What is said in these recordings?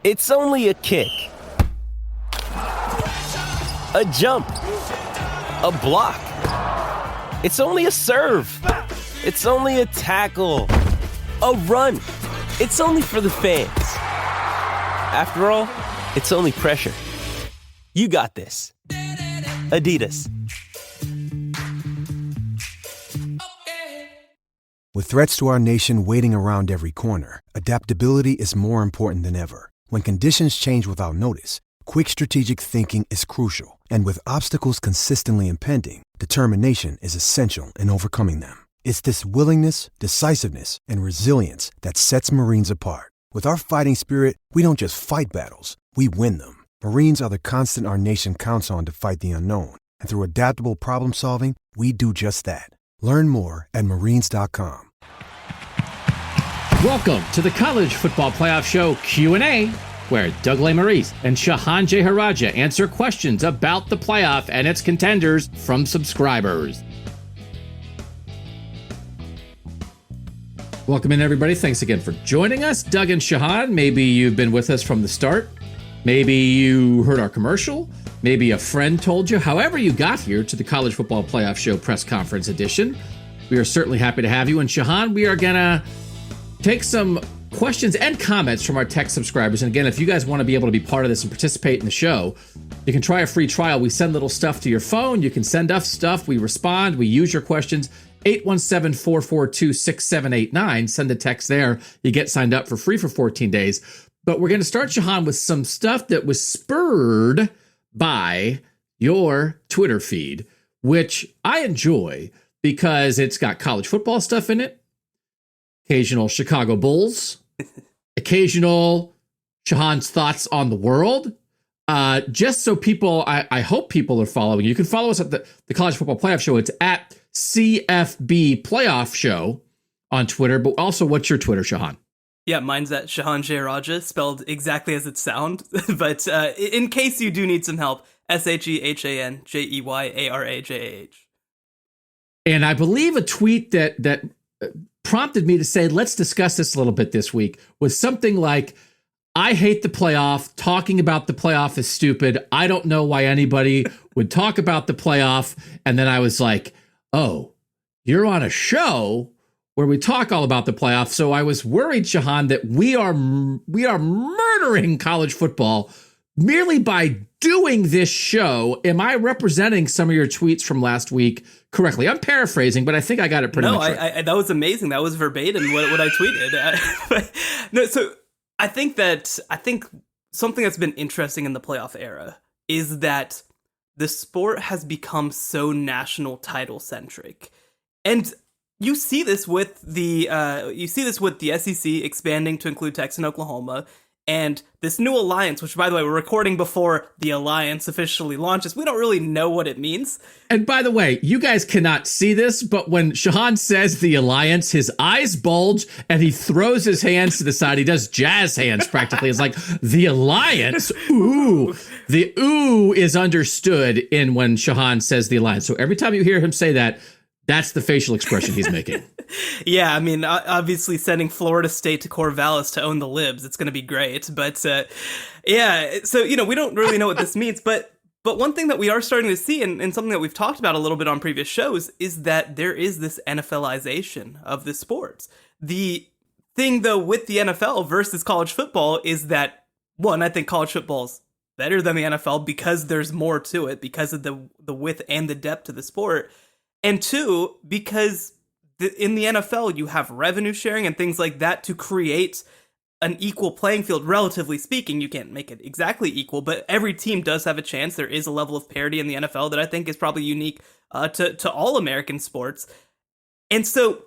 It's only a kick, a jump, a block. It's only a serve. It's only a tackle, a run. It's only for the fans. After all, it's only pressure. You got this. Adidas. With threats to our nation waiting around every corner, adaptability is more important than ever. When conditions change without notice, quick strategic thinking is crucial. And with obstacles consistently impending, determination is essential in overcoming them. It's this willingness, decisiveness, and resilience that sets Marines apart. With our fighting spirit, we don't just fight battles, we win them. Marines are the constant our nation counts on to fight the unknown. And through adaptable problem solving, we do just that. Learn more at Marines.com. Welcome to the College Football Playoff Show Q&A, where Doug Lesmerises and Shehan Jeyarajah answer questions about the playoff and its contenders from subscribers. Welcome in, everybody. Thanks again for joining us. Doug and Shehan, maybe you've been with us from the start. Maybe you heard our commercial. Maybe a friend told you. However you got here to the College Football Playoff Show press conference edition, we are certainly happy to have you. And Shehan, we are going to take some questions and comments from our tech subscribers. And again, if you guys want to be able to be part of this and participate in the show, you can try a free trial. We send little stuff to your phone. You can send us stuff. We respond. We use your questions. 817-442-6789. Send a text there. You get signed up for free for 14 days. But we're going to start, Shehan, with some stuff that was spurred by your Twitter feed, which I enjoy because it's got college football stuff in it, occasional Chicago Bulls, occasional Shehan's thoughts on the world. Just so people, I hope people are following. You can follow us at the College Football Playoff Show. It's at CFB Playoff Show on Twitter. But also, what's your Twitter, Shehan? Yeah, mine's at Shehan Jeyarajah, spelled exactly as it sounds. But in case you do need some help, ShehanJeyarajah. And I believe a tweet that prompted me to say, let's discuss this a little bit this week, was something like, I hate the playoff. Talking about the playoff is stupid. I don't know why anybody would talk about the playoff. And then I was like, oh, you're on a show where we talk all about the playoff. So I was worried, Shehan, that we are murdering college football merely by doing this show. Am I representing some of your tweets from last week correctly? I'm paraphrasing, but I think I got it pretty much right. No, that was amazing. That was verbatim what I tweeted. No, so I think something that's been interesting in the playoff era is that the sport has become so national title centric, and you see this with the SEC expanding to include Texas and Oklahoma, and this new alliance, which, by the way, we're recording before the alliance officially launches. We don't really know what it means. And by the way, you guys cannot see this, but when Shehan says the alliance, his eyes bulge and he throws his hands to the side. He does jazz hands practically. It's like, the alliance, ooh. The ooh is understood in when Shehan says the alliance. So every time you hear him say that, that's the facial expression he's making. Yeah, I mean, obviously sending Florida State to Corvallis to own the Libs, it's going to be great. But yeah, so, we don't really know what this means. But one thing that we are starting to see, and something that we've talked about a little bit on previous shows, is that there is this NFLization of the sports. The thing, though, with the NFL versus college football is that, one, I think college football's better than the NFL because there's more to it, because of the width and the depth to the sport. And two, because in the NFL, you have revenue sharing and things like that to create an equal playing field, relatively speaking. You can't make it exactly equal, but every team does have a chance. There is a level of parity in the NFL that I think is probably unique to all American sports. And so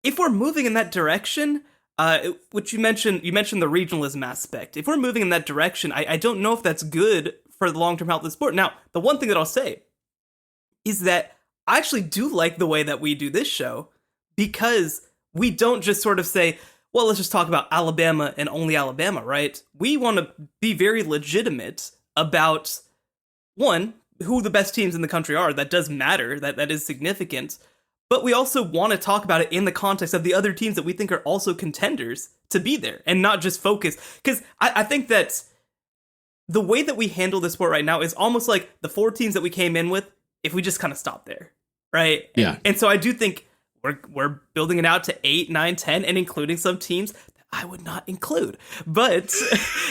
if we're moving in that direction, which you mentioned the regionalism aspect. If we're moving in that direction, I don't know if that's good for the long-term health of the sport. Now, the one thing that I'll say is that I actually do like the way that we do this show, because we don't just sort of say, well, let's just talk about Alabama and only Alabama, right? We want to be very legitimate about, one, who the best teams in the country are. That does matter. That is significant. but we also want to talk about it in the context of the other teams that we think are also contenders to be there and not just focus. Because I think that the way that we handle this sport right now is almost like the 4 teams that we came in with, if we just kind of stop there, right? Yeah. And so I do think we're building it out to 8, 9, 10, and including some teams that I would not include. But,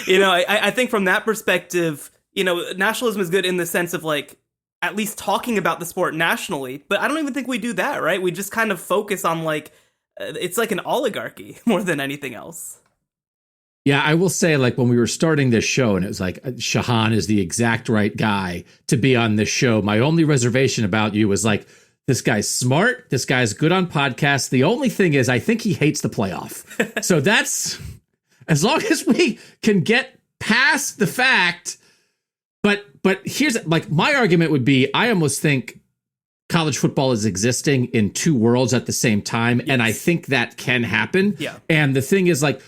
I think from that perspective, nationalism is good in the sense of like, at least talking about the sport nationally, but I don't even think we do that, right? We just kind of focus on like, it's like an oligarchy more than anything else. Yeah, I will say, like, when we were starting this show and it was like, Shehan is the exact right guy to be on this show, my only reservation about you was like, this guy's smart, this guy's good on podcasts. The only thing is, I think he hates the playoff. So that's, as long as we can get past the fact. But here's, like, my argument would be, I almost think college football is existing in 2 worlds at the same time. Yes. And I think that can happen. Yeah. And the thing is, like,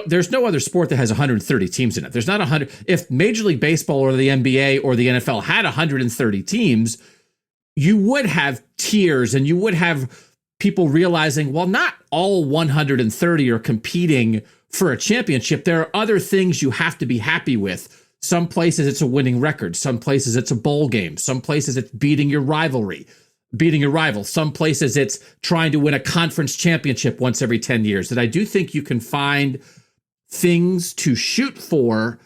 there's no other sport that has 130 teams in it. There's not 100. If Major League Baseball or the NBA or the NFL had 130 teams, you would have tiers and you would have people realizing, well, not all 130 are competing for a championship. There are other things you have to be happy with. Some places it's a winning record. Some places it's a bowl game. Some places it's beating your rival. Some places it's trying to win a conference championship once every 10 years. That I do think you can find things to shoot for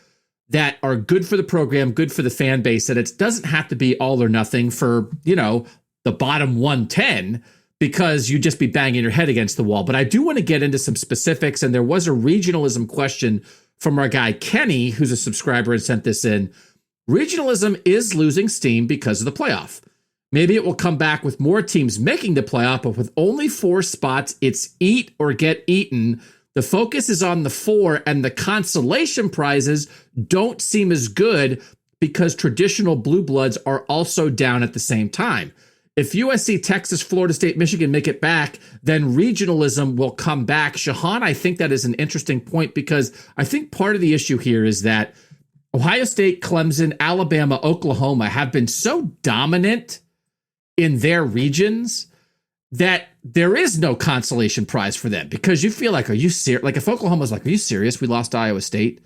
that are good for the program, good for the fan base, that it doesn't have to be all or nothing for, the bottom 110, because you'd just be banging your head against the wall. But I do want to get into some specifics, and there was a regionalism question from our guy Kenny, who's a subscriber and sent this in. Regionalism is losing steam because of the playoff. Maybe it will come back with more teams making the playoff, but with only 4 spots, it's eat or get eaten. The focus is on the 4, and the consolation prizes don't seem as good because traditional blue bloods are also down at the same time. If USC, Texas, Florida State, Michigan make it back, then regionalism will come back. Shehan, I think that is an interesting point, because I think part of the issue here is that Ohio State, Clemson, Alabama, Oklahoma have been so dominant in their regions that there is no consolation prize for them, because you feel like, are you serious? Like, if Oklahoma's like, are you serious? We lost to Iowa State.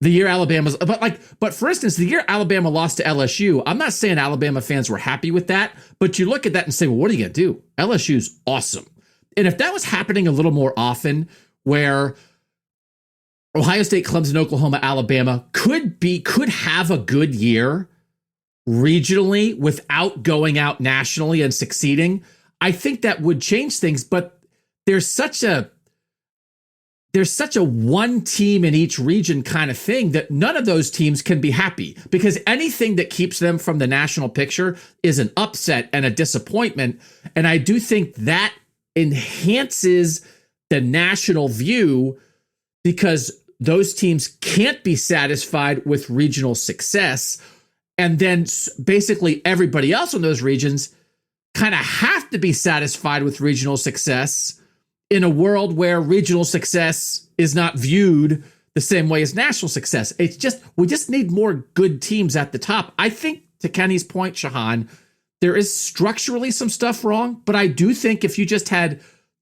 The year Alabama's, but for instance, the year Alabama lost to LSU, I'm not saying Alabama fans were happy with that, but you look at that and say, well, what are you going to do? LSU's awesome. And if that was happening a little more often, where Ohio State, Clemson, Oklahoma, Alabama could have a good year regionally without going out nationally and succeeding, I think that would change things. But there's such a one team in each region kind of thing that none of those teams can be happy, because anything that keeps them from the national picture is an upset and a disappointment. And I do think that enhances the national view, because those teams can't be satisfied with regional success. And then basically everybody else in those regions kind of have to be satisfied with regional success in a world where regional success is not viewed the same way as national success. It's just, we just need more good teams at the top. I think, to Kenny's point, Shehan, there is structurally some stuff wrong, but I do think if you just had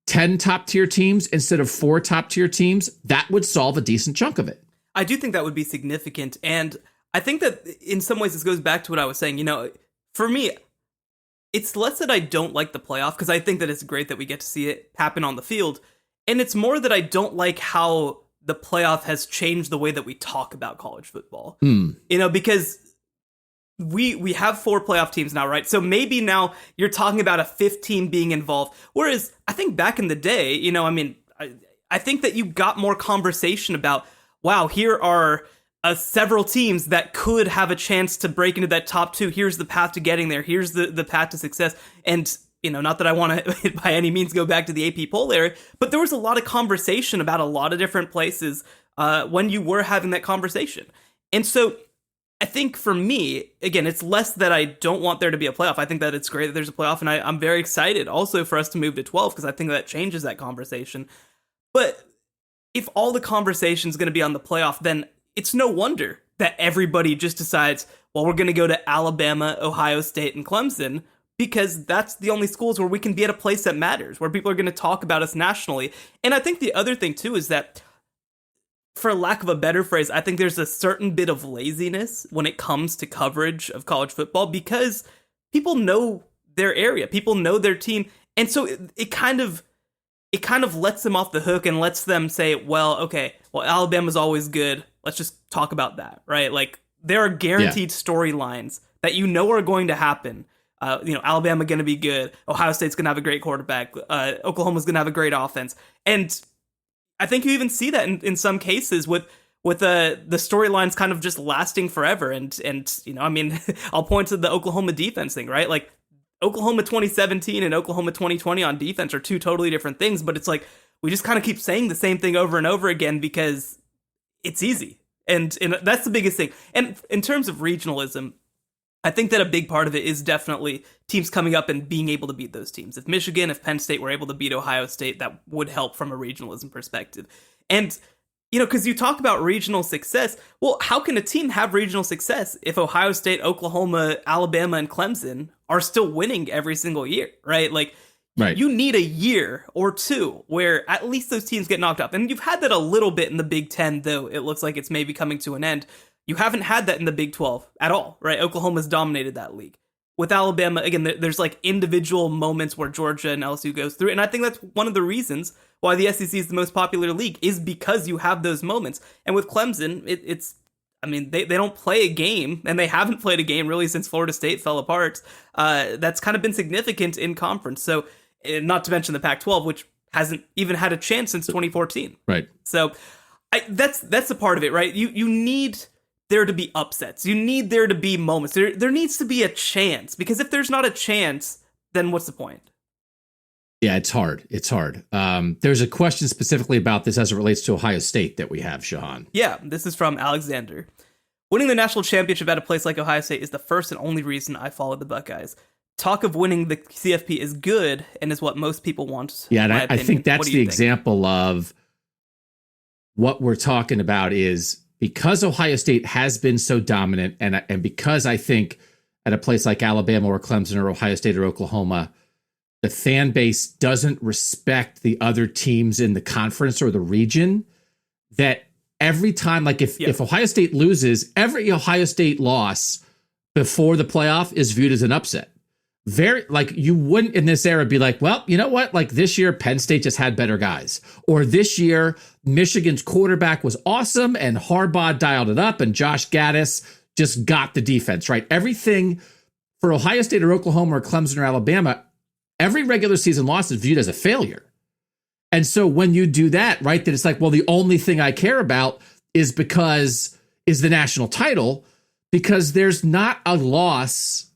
10 top tier teams instead of 4 top tier teams, that would solve a decent chunk of it. I do think that would be significant. And I think that in some ways this goes back to what I was saying. For me, it's less that I don't like the playoff, because I think that it's great that we get to see it happen on the field. And it's more that I don't like how the playoff has changed the way that we talk about college football. Because we have 4 playoff teams now, right? So maybe now you're talking about a 5th team being involved. Whereas I think back in the day, I think that you got more conversation about, wow, here are several teams that could have a chance to break into that top 2. Here's the path to getting there. Here's the path to success. And, not that I want to by any means go back to the AP poll era, but there was a lot of conversation about a lot of different places when you were having that conversation. And so I think for me, again, it's less that I don't want there to be a playoff. I think that it's great that there's a playoff, and I'm very excited also for us to move to 12, because I think that changes that conversation. But if all the conversation is going to be on the playoff, then it's no wonder that everybody just decides, well, we're going to go to Alabama, Ohio State, and Clemson, because that's the only schools where we can be at a place that matters, where people are going to talk about us nationally. And I think the other thing, too, is that, for lack of a better phrase, I think there's a certain bit of laziness when it comes to coverage of college football because people know their area, people know their team. And so it kind of lets them off the hook and lets them say, well, okay, well, Alabama's always good. Let's just talk about that, right? Like, there are guaranteed storylines that you know are going to happen. Alabama going to be good. Ohio State's going to have a great quarterback. Oklahoma's going to have a great offense. And I think you even see that in some cases with the storylines kind of just lasting forever. And I'll point to the Oklahoma defense thing, right? Like, Oklahoma 2017 and Oklahoma 2020 on defense are two totally different things, but it's like we just kind of keep saying the same thing over and over again because it's easy. And that's the biggest thing. And in terms of regionalism, I think that a big part of it is definitely teams coming up and being able to beat those teams. If Michigan, if Penn State were able to beat Ohio State, that would help from a regionalism perspective. And, because you talk about regional success, well, how can a team have regional success if Ohio State, Oklahoma, Alabama, and Clemson are still winning every single year, right? Like, right. You need a year or two where at least those teams get knocked off. And you've had that a little bit in the Big Ten, though it looks like it's maybe coming to an end. You haven't had that in the Big 12 at all, right? Oklahoma's dominated that league. With Alabama, again, there's like individual moments where Georgia and LSU goes through. And I think that's one of the reasons why the SEC is the most popular league, is because you have those moments. And with Clemson, they don't play a game, and they haven't played a game really since Florida State fell apart. That's kind of been significant in conference. So, not to mention the Pac-12, which hasn't even had a chance since 2014. Right. So, that's a part of it, right? You need there to be upsets. You need there to be moments. There needs to be a chance, because if there's not a chance, then what's the point? Yeah, it's hard. There's a question specifically about this as it relates to Ohio State that we have, Shehan. Yeah, this is from Alexander. Winning the national championship at a place like Ohio State is the first and only reason I followed the Buckeyes. Talk of winning the CFP is good and is what most people want. Yeah, and I think that's the example of what we're talking about, is because Ohio State has been so dominant, and because I think at a place like Alabama or Clemson or Ohio State or Oklahoma, the fan base doesn't respect the other teams in the conference or the region, that every time, like if Ohio State loses, every Ohio State loss before the playoff is viewed as an upset. Very, like, you wouldn't in this era be like, well, you know what? Like, this year, Penn State just had better guys. Or this year, Michigan's quarterback was awesome and Harbaugh dialed it up and Josh Gaddis just got the defense, right? Everything for Ohio State or Oklahoma or Clemson or Alabama, every regular season loss is viewed as a failure. And so when you do that, right, that it's like, well, the only thing I care about is the national title, because there's not a loss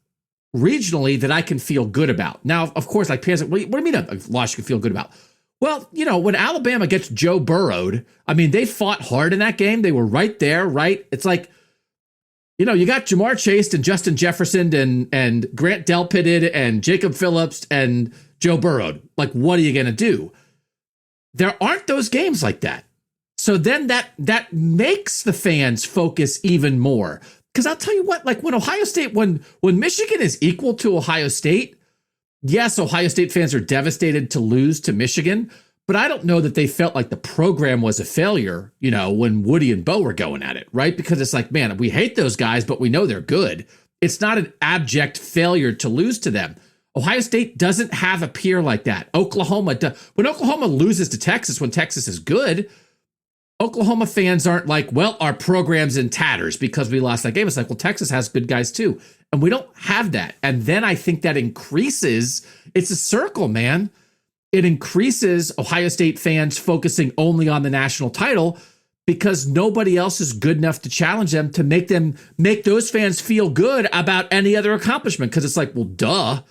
regionally that I can feel good about. Now, of course, like, what do you mean a loss you can feel good about? Well, when Alabama gets Joe Burrowed, they fought hard in that game. They were right there, right? It's like, you got Jamar Chase and Justin Jefferson and Grant Delpitted and Jacob Phillips and Joe Burrow. Like, what are you going to do? There aren't those games like that. So then that makes the fans focus even more. Because I'll tell you what, like, when Ohio State, when Michigan is equal to Ohio State, yes, Ohio State fans are devastated to lose to Michigan, but I don't know that they felt like the program was a failure, when Woody and Bo were going at it, right? Because it's like, man, we hate those guys, but we know they're good. It's not an abject failure to lose to them. Ohio State doesn't have a peer like that. When Oklahoma loses to Texas, when Texas is good, Oklahoma fans aren't like, well, our program's in tatters because we lost that game. It's like, well, Texas has good guys too. And we don't have that. And then I think that increases, it's a circle, man. It increases Ohio State fans focusing only on the national title because nobody else is good enough to challenge them to make those fans feel good about any other accomplishment. Because it's like, well, duh.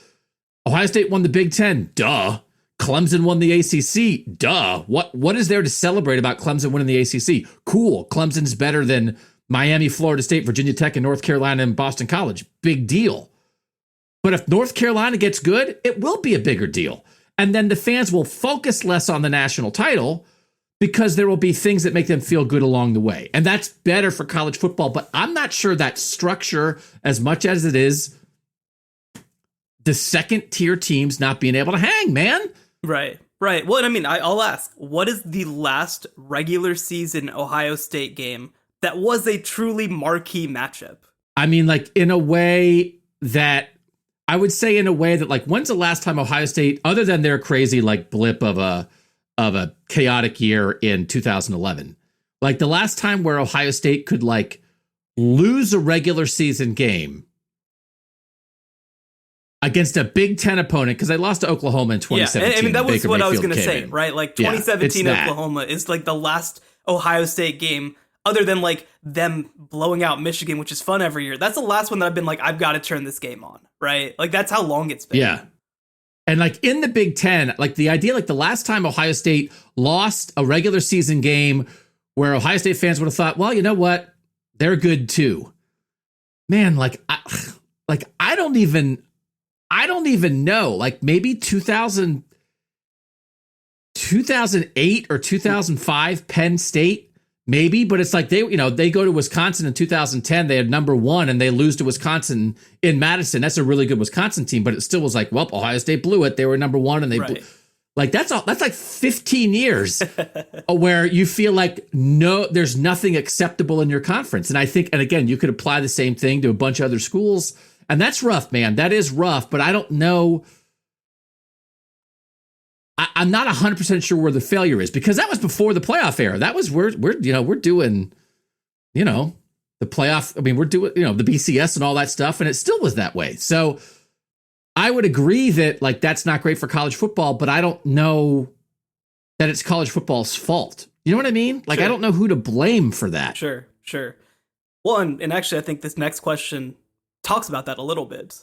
Ohio State won the Big Ten. Duh. Clemson won the ACC. Duh. What is there to celebrate about Clemson winning the ACC? Cool. Clemson's better than Miami, Florida State, Virginia Tech, and North Carolina and Boston College. Big deal. But if North Carolina gets good, it will be a bigger deal. And then the fans will focus less on the national title because there will be things that make them feel good along the way. And that's better for college football. But I'm not sure that structure, as much as it is the second tier teams not being able to hang, man. Right. Well, and I mean, I'll ask, what is the last regular season Ohio State game that was a truly marquee matchup? I mean, like, in a way that I would say, like, when's the last time Ohio State, other than their crazy like blip of a chaotic year in 2011, like the last time where Ohio State could like lose a regular season game against a Big Ten opponent, because they lost to Oklahoma in 2017. Yeah, I mean, that was Baker what I was Mayfield going to say, in. right? Like 2017 Oklahoma is like the last Ohio State game, other than like them blowing out Michigan, which is fun every year. That's the last one that I've been like, I've got to turn this game on, right? Like that's how long it's been. Yeah. And like in the Big Ten, like the idea, like the last time Ohio State lost a regular season game where Ohio State fans would have thought, well, you know what? They're good too. Man, I don't even know. Like maybe 2008 or 2005 Penn State, maybe, but it's like they go to Wisconsin in 2010, they had number 1 and they lose to Wisconsin in Madison. That's a really good Wisconsin team, but it still was like, well, Ohio State blew it. They were number 1 and they blew. Like that's like 15 years where you feel like there's nothing acceptable in your conference. And I think, and again, you could apply the same thing to a bunch of other schools, and that's rough, man. That is rough, but I don't know. I'm not 100% sure where the failure is, because that was before the playoff era. That was we're doing, the playoff. I mean, we're doing, the BCS and all that stuff, and it still was that way. So I would agree that like that's not great for college football, but I don't know that it's college football's fault. You know what I mean? Like, sure. I don't know who to blame for that. Sure. Well, and actually, I think this next question talks about that a little bit.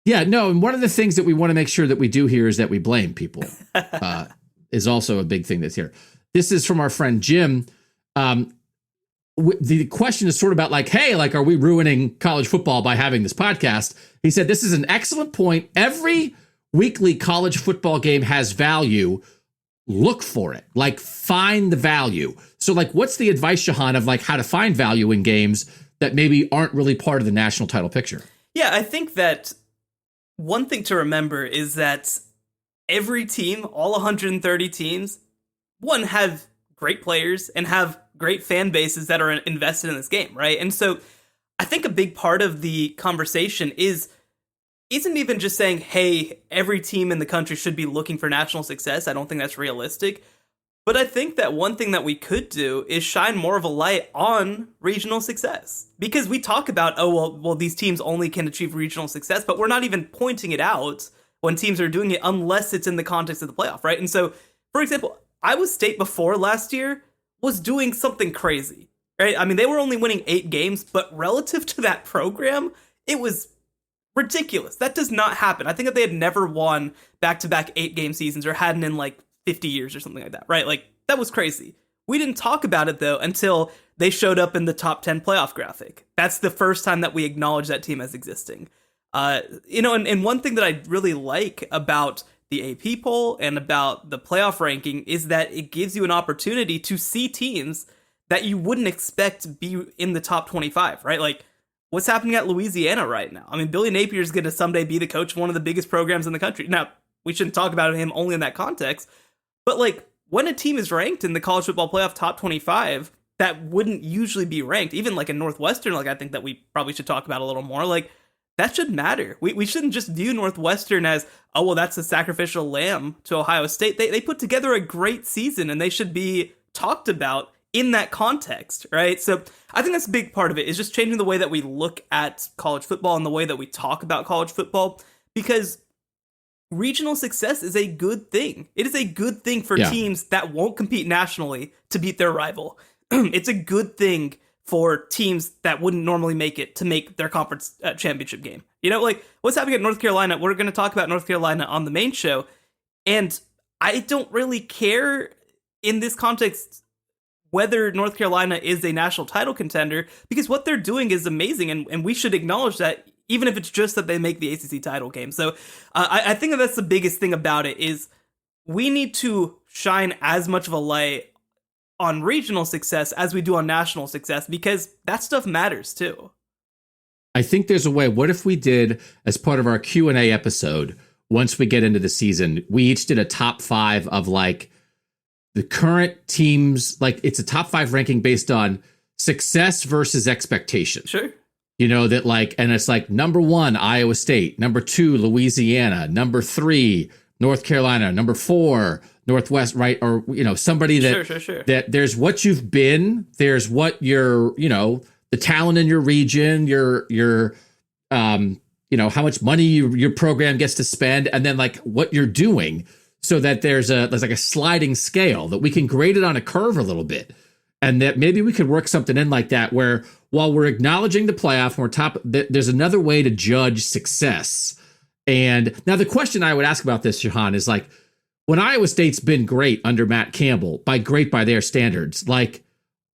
Yeah, no, and one of the things that we want to make sure that we do here is that we blame people. Is also a big thing that's here. This is from our friend Jim. The question is sort of about like, hey, like, are we ruining college football by having this podcast? He said, this is an excellent point. Every weekly college football game has value. Look for it. Like, find the value. So, like, what's the advice, Shehan, of like how to find value in games that maybe aren't really part of the national title picture? Yeah, I think that one thing to remember is that every team, all 130 teams, have great players and have great fan bases that are invested in this game, right? And so I think a big part of the conversation isn't even just saying, hey, every team in the country should be looking for national success. I don't think that's realistic. But I think that one thing that we could do is shine more of a light on regional success. Because we talk about, well, these teams only can achieve regional success, but we're not even pointing it out when teams are doing it unless it's in the context of the playoff, right? And so, for example, Iowa State before last year was doing something crazy, right? I mean, they were only winning 8 games, but relative to that program, it was ridiculous. That does not happen. I think that they had never won back-to-back 8-game seasons or hadn't in like 50 years or something like that, right? Like, that was crazy. We didn't talk about it, though, until they showed up in the top 10 playoff graphic. That's the first time that we acknowledge that team as existing. And one thing that I really like about the AP poll and about the playoff ranking is that it gives you an opportunity to see teams that you wouldn't expect be in the top 25, right? Like, what's happening at Louisiana right now? I mean, Billy Napier is going to someday be the coach of one of the biggest programs in the country. Now, we shouldn't talk about him only in that context, but like, when a team is ranked in the college football playoff top 25, that wouldn't usually be ranked, even like in Northwestern, like I think that we probably should talk about a little more, like, that should matter. We shouldn't just view Northwestern as, oh, well, that's a sacrificial lamb to Ohio State. They put together a great season, and they should be talked about in that context, right? So I think that's a big part of it, is just changing the way that we look at college football and the way that we talk about college football, because regional success is a good thing. It is a good thing for teams that won't compete nationally to beat their rival. It's a good thing for teams that wouldn't normally make it to make their conference championship game. You know, like what's happening at North Carolina, we're going to talk about North Carolina on the main show. And I don't really care in this context whether North Carolina is a national title contender, because what they're doing is amazing. And we should acknowledge that, even if it's just that they make the ACC title game. So I think that that's the biggest thing about it, is we need to shine as much of a light on regional success as we do on national success, because that stuff matters too. I think there's a way. What if we did, as part of our Q&A episode, once we get into the season, we each did a top 5 of like the current teams, like it's a top 5 ranking based on success versus expectation. Sure. You know, that like, and it's like number 1, Iowa State, number 2, Louisiana, number 3, North Carolina, number 4, Northwest, right? Or, you know, somebody that, sure. that there's what you've been, there's what you're, you know, the talent in your region, your you know, how much money your program gets to spend, and then like what you're doing, so that there's like a sliding scale that we can grade it on a curve a little bit. And that maybe we could work something in like that, where while we're acknowledging the playoff and we're top, there's another way to judge success. And now the question I would ask about this, Shehan, is like, when Iowa State's been great under Matt Campbell, by great by their standards, like,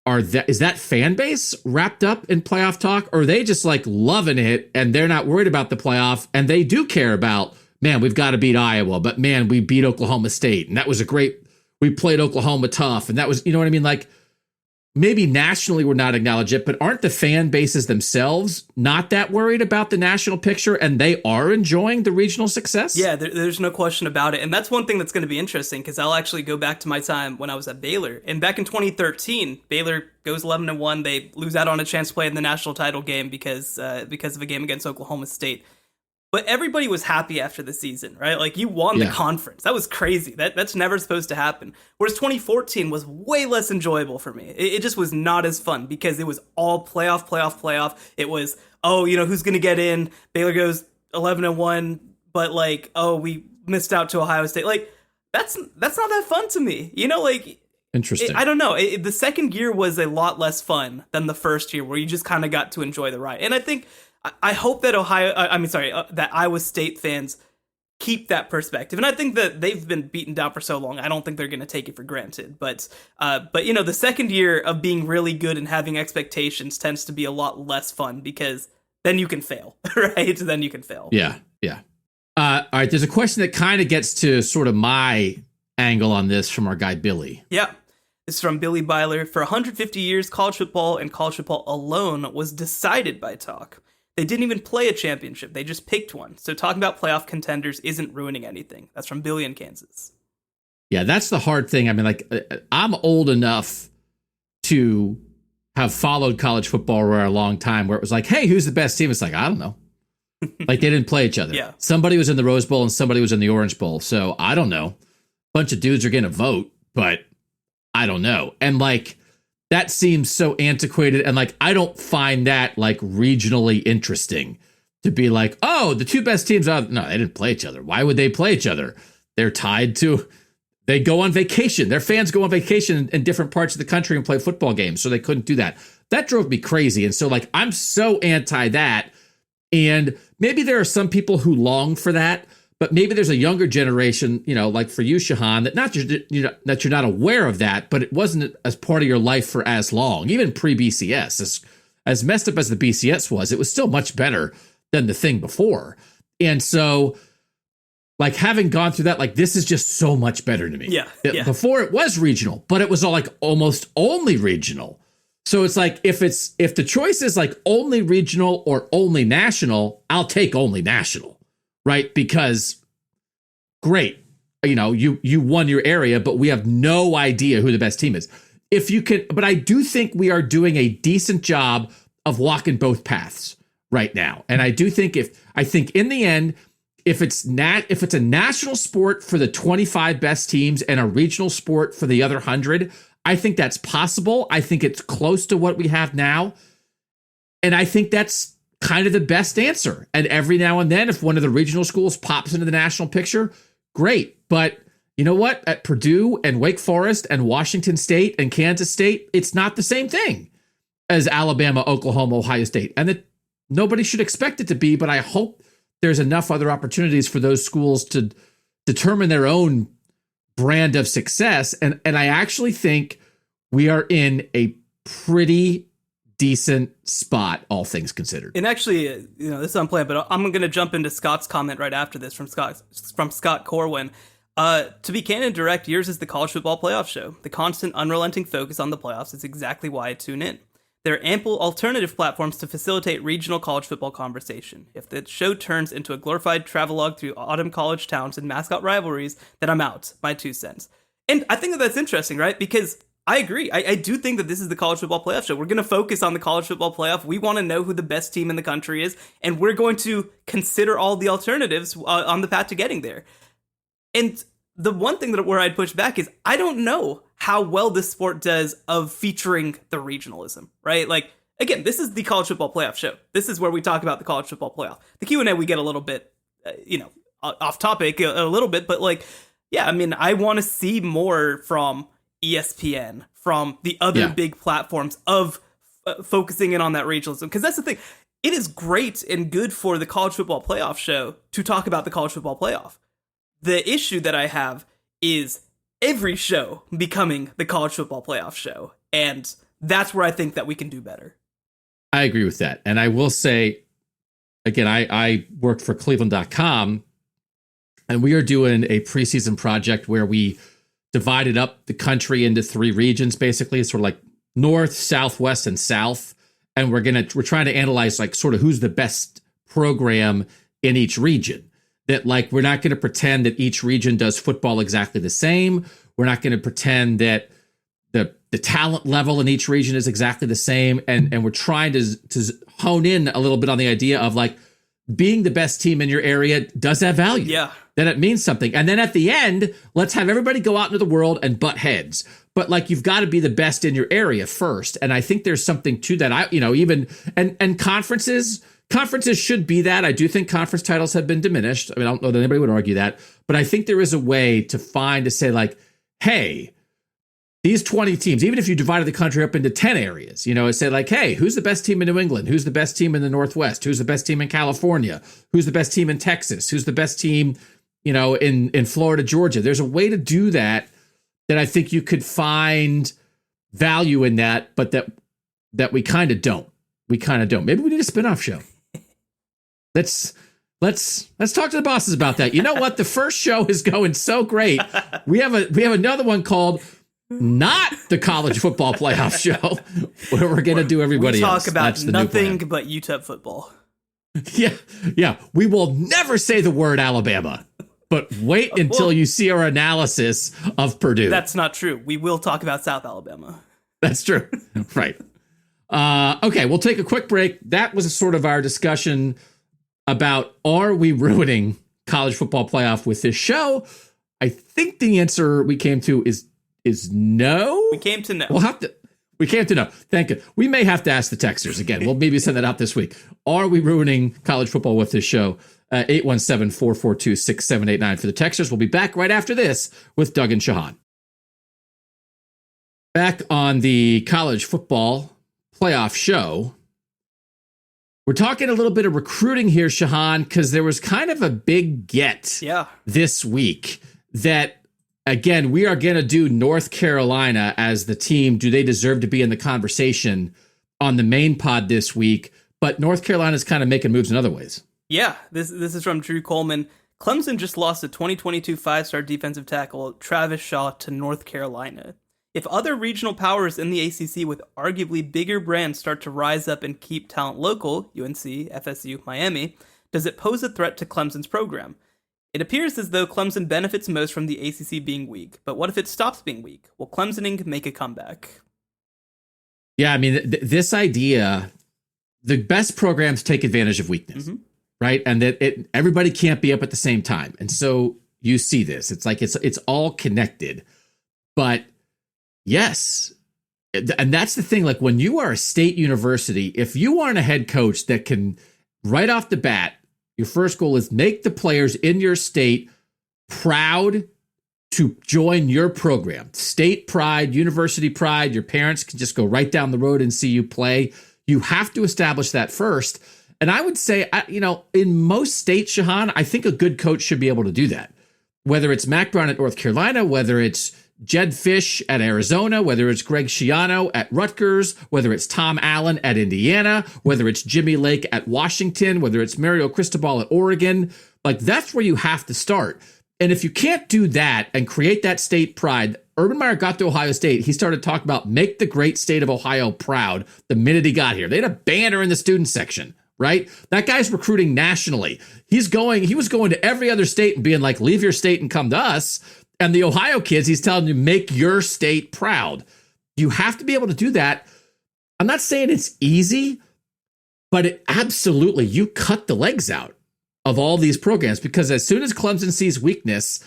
is that fan base wrapped up in playoff talk, or are they just like loving it and they're not worried about the playoff, and they do care about, man, we've got to beat Iowa, but man, we beat Oklahoma State, and that was we played Oklahoma tough, and that was, you know what I mean? Like, maybe nationally we're not acknowledged it, but aren't the fan bases themselves not that worried about the national picture, and they are enjoying the regional success? Yeah, there's no question about it. And that's one thing that's going to be interesting, because I'll actually go back to my time when I was at Baylor. And back in 2013, Baylor goes 11-1. They lose out on a chance to play in the national title game because of a game against Oklahoma State. But everybody was happy after the season, right? Like, you won the conference. That was crazy. That's never supposed to happen. Whereas 2014 was way less enjoyable for me. It just was not as fun, because it was all playoff. It was, oh, you know, who's going to get in? Baylor goes 11-1, but like, oh, we missed out to Ohio State. Like, that's not that fun to me. You know, like, interesting. I don't know. The second year was a lot less fun than the first year, where you just kind of got to enjoy the ride. And I think, I hope that that Iowa State fans keep that perspective. And I think that they've been beaten down for so long, I don't think they're going to take it for granted. But you know, the second year of being really good and having expectations tends to be a lot less fun, because then you can fail, right? Then you can fail. Yeah. All right, there's a question that kind of gets to sort of my angle on this from our guy Billy. Yeah. It's from Billy Byler. For 150 years, college football and college football alone was decided by talk. They didn't even play a championship. They just picked one. So talking about playoff contenders isn't ruining anything. That's from Billy in Kansas. Yeah, that's the hard thing. I mean, like, I'm old enough to have followed college football for a long time, where it was like, hey, who's the best team? It's like, I don't know. Like, they didn't play each other. Yeah. Somebody was in the Rose Bowl and somebody was in the Orange Bowl. So I don't know. Bunch of dudes are going to vote, but I don't know. And like, that seems so antiquated, and like, I don't find that like regionally interesting to be like, oh, the two best teams. No, they didn't play each other. Why would they play each other? They're tied to, they go on vacation. Their fans go on vacation in different parts of the country and play football games, so they couldn't do that. That drove me crazy. And so like, I'm so anti that. And maybe there are some people who long for that, but maybe there's a younger generation, you know, like for you, Shehan, that not just, you know, that you're not aware of that, but it wasn't as part of your life for as long. Even pre-BCS, as messed up as the BCS was, it was still much better than the thing before. And so, like, having gone through that, like, this is just so much better to me. Yeah. Before it was regional, but it was all like almost only regional. So it's like, if the choice is like only regional or only national, I'll take only national. Right? Because great, you know, you won your area, but we have no idea who the best team is. If you can, but I do think we are doing a decent job of walking both paths right now. And I do think in the end, if it's a national sport for the 25 best teams and a regional sport for the other 100, I think that's possible. I think it's close to what we have now. And I think that's kind of the best answer. And every now and then, if one of the regional schools pops into the national picture, great. But you know what? At Purdue and Wake Forest and Washington State and Kansas State, it's not the same thing as Alabama, Oklahoma, Ohio State. And that nobody should expect it to be, but I hope there's enough other opportunities for those schools to determine their own brand of success. And I actually think we are in a pretty decent spot, all things considered. And actually, you know, this is unplanned, but I'm going to jump into Scott's comment right after this from Scott Corwin. To be candid and direct, yours is the college football playoff show. The constant, unrelenting focus on the playoffs is exactly why I tune in. There are ample alternative platforms to facilitate regional college football conversation. If the show turns into a glorified travelogue through autumn college towns and mascot rivalries, then I'm out. My 2 cents. And I think that that's interesting, right? Because I agree. I do think that this is the college football playoff show. We're going to focus on the college football playoff. We want to know who the best team in the country is, and we're going to consider all the alternatives on the path to getting there. And the one thing where I'd push back is I don't know how well this sport does of featuring the regionalism, right? Like, again, this is the college football playoff show. This is where we talk about the college football playoff. The Q&A, we get a little bit, off topic a little bit, but like, yeah, I mean, I want to see more from ESPN, from the other big platforms of focusing in on that regionalism. Because that's the thing. It is great and good for the college football playoff show to talk about the college football playoff. The issue that I have is every show becoming the college football playoff show. And that's where I think that we can do better. I agree with that. And I will say, again, I worked for Cleveland.com, and we are doing a preseason project where we divided up the country into 3 regions, basically. It's sort of like North, Southwest, and South. And we're trying to analyze like sort of who's the best program in each region. That like, we're not going to pretend that each region does football exactly the same. We're not going to pretend that the talent level in each region is exactly the same. And we're trying to hone in a little bit on the idea of like being the best team in your area does have value. Yeah. That it means something. And then at the end, let's have everybody go out into the world and butt heads. But like, you've got to be the best in your area first. And I think there's something to that. And conferences should be that. I do think conference titles have been diminished. I mean, I don't know that anybody would argue that, but I think there is a way to say like, hey, these 20 teams, even if you divided the country up into 10 areas, say like, hey, who's the best team in New England? Who's the best team in the Northwest? Who's the best team in California? Who's the best team in Texas? Who's the best team, in Florida, Georgia? There's a way to do that I think you could find value in that, but that we kind of don't. Maybe we need a spinoff show. Let's talk to the bosses about that. You know what? The first show is going so great. We have another one called Not the College Football Playoff Show, where we're going to do everybody else. We talk about nothing but UTEP football. Yeah. We will never say the word Alabama, but wait until you see our analysis of Purdue. That's not true. We will talk about South Alabama. That's true. Right. Okay, we'll take a quick break. That was sort of our discussion about, are we ruining college football playoff with this show? I think the answer we came to is no. We came to no. We came to no. Thank you. We may have to ask the texters again. We'll maybe send that out this week. Are we ruining college football with this show? 817-442-6789 for the texters. We'll be back right after this with Doug and Shehan. Back on the college football playoff show. We're talking a little bit of recruiting here, Shehan, because there was kind of a big get this week that, again, we are going to do North Carolina as the team. Do they deserve to be in the conversation on the main pod this week? But North Carolina's kind of making moves in other ways. Yeah, this is from Drew Coleman. Clemson just lost a 2022 5-star defensive tackle, Travis Shaw, to North Carolina. If other regional powers in the ACC with arguably bigger brands start to rise up and keep talent local, UNC, FSU, Miami, does it pose a threat to Clemson's program? It appears as though Clemson benefits most from the ACC being weak, but what if it stops being weak? Will Clemsoning make a comeback? Yeah, I mean, this idea, the best programs take advantage of weakness, right? And that everybody can't be up at the same time. And so you see this. It's like it's all connected. But yes, and that's the thing. Like, when you are a state university, if you aren't a head coach that can, right off the bat, your first goal is make the players in your state proud to join your program. State pride, university pride. Your parents can just go right down the road and see you play. You have to establish that first. And I would say, in most states, Shehan, I think a good coach should be able to do that. Whether it's Mac Brown at North Carolina, whether it's Jed Fish at Arizona, whether it's Greg Schiano at Rutgers, whether it's Tom Allen at Indiana, whether it's Jimmy Lake at Washington, whether it's Mario Cristobal at Oregon, like that's where you have to start. And if you can't do that and create that state pride Urban Meyer got to Ohio State, he started talking about make the great state of Ohio proud the minute he got here. They had a banner in the student section, right? That guy's recruiting nationally. He was going to every other state and being like, leave your state and come to us. And the Ohio kids, he's telling you, make your state proud. You have to be able to do that. I'm not saying it's easy, but it absolutely, you cut the legs out of all these programs, because as soon as Clemson sees weakness,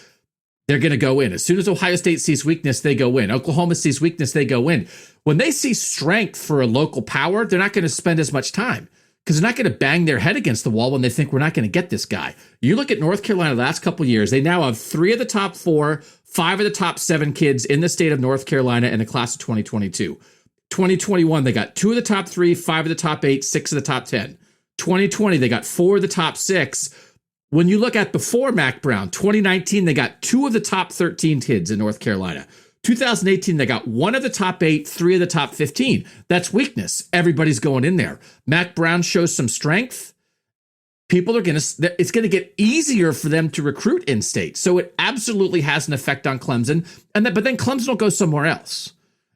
they're going to go in. As soon as Ohio State sees weakness, they go in. Oklahoma sees weakness, they go in. When they see strength for a local power, they're not going to spend as much time, because they're not going to bang their head against the wall when they think we're not going to get this guy. You look at North Carolina the last couple of years, they now have 3 of the top 4, 5 of the top 7 kids in the state of North Carolina in the class of 2022. 2021, they got 2 of the top 3, 5 of the top 8, 6 of the top 10. 2020, they got 4 of the top 6. When you look at before Mac Brown, 2019, they got 2 of the top 13 kids in North Carolina. 2018, they got 1 of the top 8, 3 of the top 15. That's weakness. Everybody's going in there. Mac Brown shows some strength. It's going to get easier for them to recruit in state. So it absolutely has an effect on Clemson. But then Clemson will go somewhere else.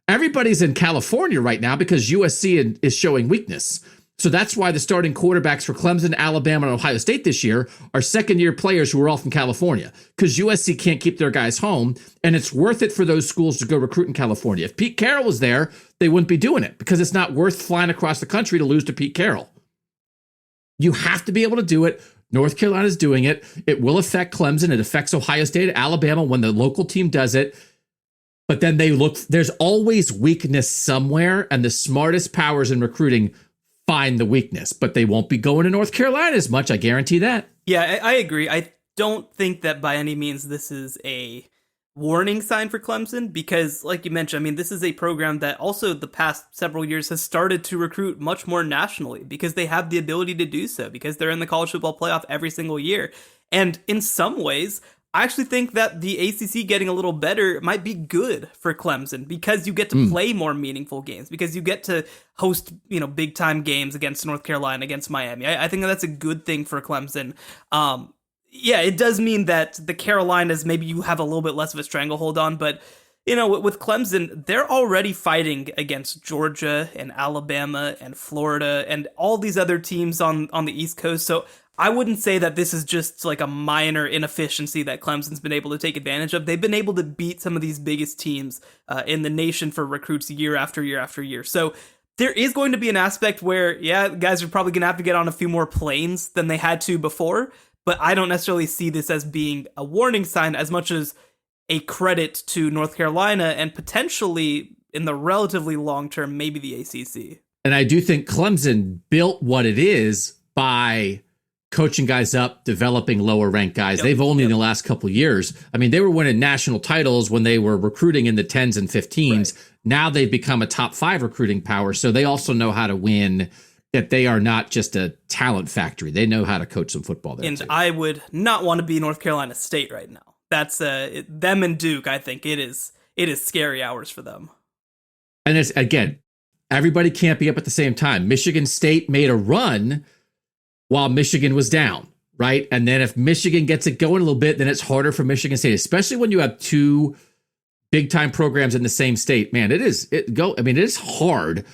Everybody's in California right now because USC is showing weakness. So that's why the starting quarterbacks for Clemson, Alabama, and Ohio State this year are second-year players who are all from California, because USC can't keep their guys home, and it's worth it for those schools to go recruit in California. If Pete Carroll was there, they wouldn't be doing it, because it's not worth flying across the country to lose to Pete Carroll. You have to be able to do it. North Carolina's doing it. It will affect Clemson. It affects Ohio State, Alabama when the local team does it. But then there's always weakness somewhere, and the smartest powers in recruiting find the weakness, but they won't be going to North Carolina as much. I guarantee that. Yeah, I agree. I don't think that by any means this is a warning sign for Clemson, because like you mentioned, I mean, this is a program that also the past several years has started to recruit much more nationally, because they have the ability to do so, because they're in the college football playoff every single year. And in some ways, I actually think that the ACC getting a little better might be good for Clemson, because you get to play more meaningful games, because you get to host, big time games against North Carolina, against Miami. I think that's a good thing for Clemson. Yeah, it does mean that the Carolinas, maybe you have a little bit less of a stranglehold on, but with Clemson, they're already fighting against Georgia and Alabama and Florida and all these other teams on the East Coast. So I wouldn't say that this is just like a minor inefficiency that Clemson's been able to take advantage of. They've been able to beat some of these biggest teams in the nation for recruits year after year after year. So there is going to be an aspect where, yeah, guys are probably going to have to get on a few more planes than they had to before. But I don't necessarily see this as being a warning sign as much as a credit to North Carolina and potentially, in the relatively long term, maybe the ACC. And I do think Clemson built what it is by coaching guys up, developing lower ranked guys. They've only in the last couple of years, I mean, they were winning national titles when they were recruiting in the 10s and 15s. Right. Now they've become a top 5 recruiting power. So they also know how to win, that they are not just a talent factory. They know how to coach some football there. And too. I would not want to be North Carolina State right now. That's them and Duke. I think it is scary hours for them. And it's, again, everybody can't be up at the same time. Michigan State made a run while Michigan was down, right? And then if Michigan gets it going a little bit, then it's harder for Michigan State, especially when you have 2 big time programs in the same state. Man, it is hard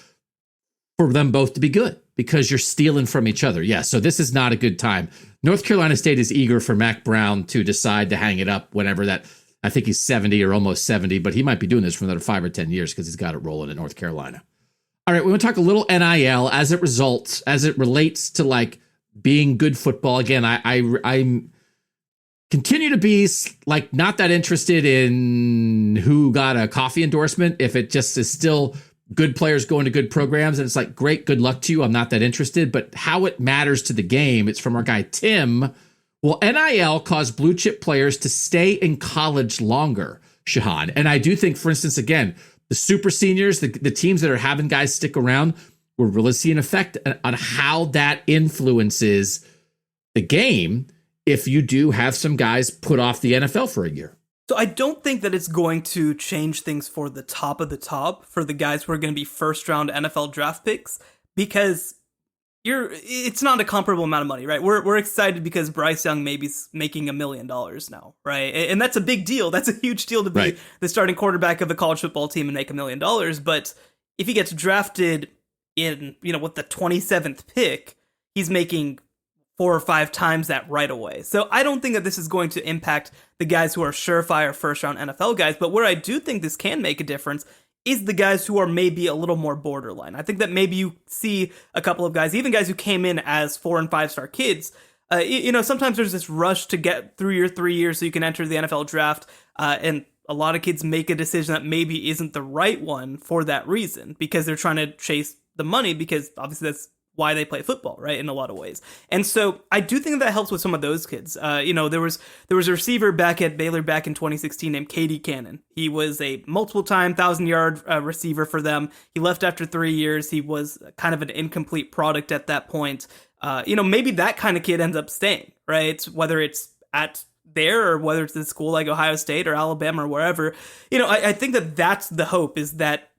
for them both to be good, because you're stealing from each other. Yeah, so this is not a good time. North Carolina State is eager for Mac Brown to decide to hang it up whenever that, I think he's 70 or almost 70, but he might be doing this for another 5 or 10 years because he's got it rolling in North Carolina. All right, we want to talk a little NIL as it relates to like being good football. Again, I continue to be like not that interested in who got a coffee endorsement. If it just is still good players going to good programs, and it's like, great, good luck to you. I'm not that interested. But how it matters to the game, it's from our guy Tim. Will NIL cause blue chip players to stay in college longer, Shehan? And I do think, for instance, again, the super seniors, the teams that are having guys stick around, we're really seeing an effect on how that influences the game if you do have some guys put off the NFL for a year. So I don't think that it's going to change things for the top of the top for the guys who are going to be first round NFL draft picks, because it's not a comparable amount of money, right? We're excited because Bryce Young maybe making $1 million now, right? And that's a big deal. That's a huge deal to be the starting quarterback of a college football team and make $1 million. But if he gets drafted in, with the 27th pick, he's making 4 or 5 times that right away. So I don't think that this is going to impact the guys who are surefire first round NFL guys. But where I do think this can make a difference is the guys who are maybe a little more borderline. I think that maybe you see a couple of guys, even guys who came in as 4 and 5 star kids. Sometimes there's this rush to get through your 3 years so you can enter the NFL draft. And a lot of kids make a decision that maybe isn't the right one for that reason, because they're trying to chase the money, because obviously that's why they play football, right? In a lot of ways. And so I do think that helps with some of those kids. There was a receiver back at Baylor back in 2016 named Katie Cannon. He was a multiple time 1,000-yard receiver for them. He left after 3 years. He was kind of an incomplete product at that point. Maybe that kind of kid ends up staying, right? Whether it's at there or whether it's at a school like Ohio State or Alabama or wherever. I think that that's the hope, is that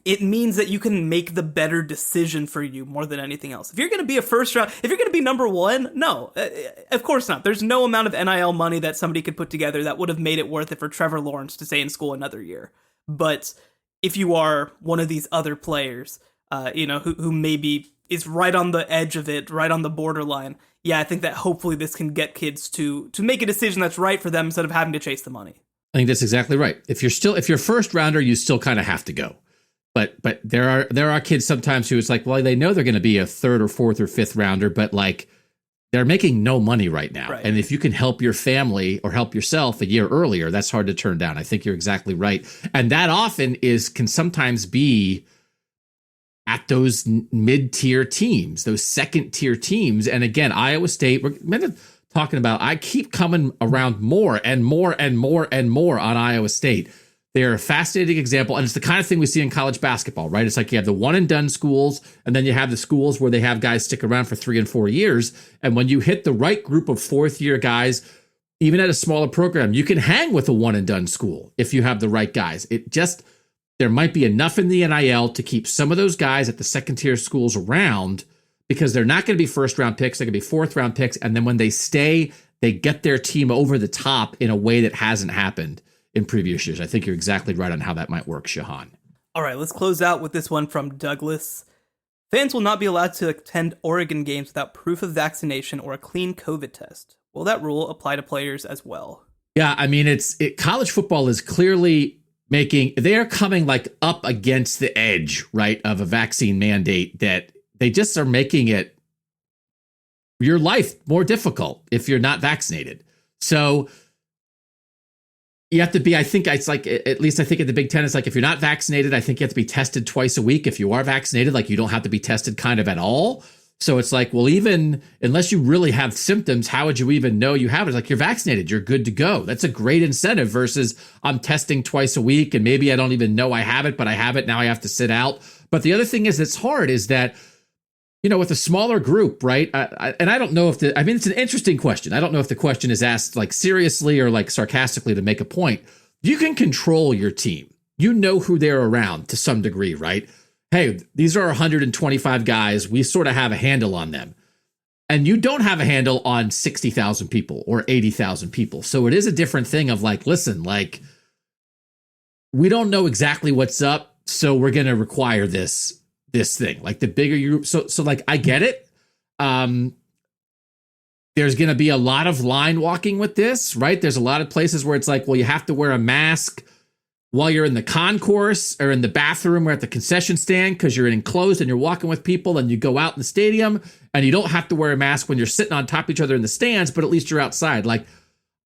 it means that you can make the better decision for you more than anything else. If you're going to be a first round, if you're going to be number 1, no, of course not. There's no amount of NIL money that somebody could put together that would have made it worth it for Trevor Lawrence to stay in school another year. But if you are one of these other players, who maybe is right on the edge of it, right on the borderline, I think that hopefully this can get kids to make a decision that's right for them instead of having to chase the money. I think that's exactly right. If you're first rounder, you still kind of have to go. But there are kids sometimes who it's like, well, they know they're going to be a 3rd or 4th or 5th rounder, but like they're making no money right now. Right. And if you can help your family or help yourself a year earlier, that's hard to turn down. I think you're exactly right. And that often can sometimes be at those mid-tier teams, those second-tier teams. And again, Iowa State, we're talking about, I keep coming around more and more and more and more on Iowa State. They're a fascinating example, and it's the kind of thing we see in college basketball, right? It's like you have the one-and-done schools, and then you have the schools where they have guys stick around for 3 and 4 years, and when you hit the right group of 4th-year guys, even at a smaller program, you can hang with a one-and-done school if you have the right guys. There might be enough in the NIL to keep some of those guys at the second-tier schools around, because they're not going to be first-round picks, they're going to be fourth-round picks, and then when they stay, they get their team over the top in a way that hasn't happened in previous years. I think you're exactly right on how that might work, Shehan. All right, let's close out with this one from Douglas. Fans will not be allowed to attend Oregon games without proof of vaccination or a clean COVID test. Will that rule apply to players as well? Yeah, I mean, college football is clearly they're coming like up against the edge, right, of a vaccine mandate that they just are making it your life more difficult if you're not vaccinated. So you have to be, I think it's like, at least I think at the Big Ten, it's like if you're not vaccinated, I think you have to be tested twice a week. If you are vaccinated, like you don't have to be tested kind of at all. So it's like, well, even unless you really have symptoms, how would you even know you have it? It's like you're vaccinated, you're good to go. That's a great incentive versus I'm testing twice a week and maybe I don't even know I have it, but I have it. Now I have to sit out. But the other thing is that's hard is that, with a smaller group, right? And I don't know if it's an interesting question. I don't know if the question is asked like seriously or like sarcastically to make a point. You can control your team. You know who they're around to some degree, right? Hey, these are 125 guys. We sort of have a handle on them. And you don't have a handle on 60,000 people or 80,000 people. So it is a different thing of like, listen, like, we don't know exactly what's up, so we're going to require this thing. Like the bigger you, so like I get it. There's going to be a lot of line walking with this, right? There's a lot of places where it's like, well, you have to wear a mask while you're in the concourse or in the bathroom or at the concession stand because you're enclosed and you're walking with people, and you go out in the stadium and you don't have to wear a mask when you're sitting on top of each other in the stands, but at least you're outside. Like,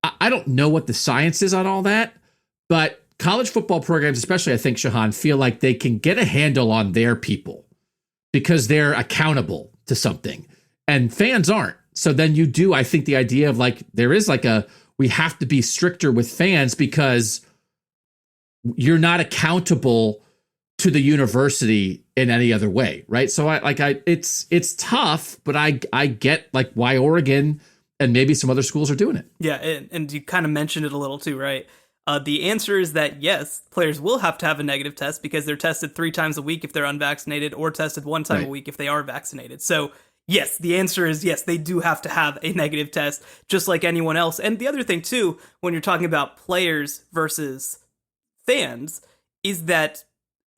I don't know what the science is on all that, but college football programs, especially, I think, Shehan, feel like they can get a handle on their people because they're accountable to something and fans aren't. So then you do, I think the idea of like, there is like we have to be stricter with fans because you're not accountable to the university in any other way. Right. So it's tough, but I get like why Oregon and maybe some other schools are doing it. Yeah. And you kind of mentioned it a little too, right? The answer is that yes, players will have to have a negative test because they're tested 3 times a week if they're unvaccinated, or tested 1 time a week if they are vaccinated. So yes, the answer is yes, they do have to have a negative test just like anyone else. And the other thing too, when you're talking about players versus fans, is that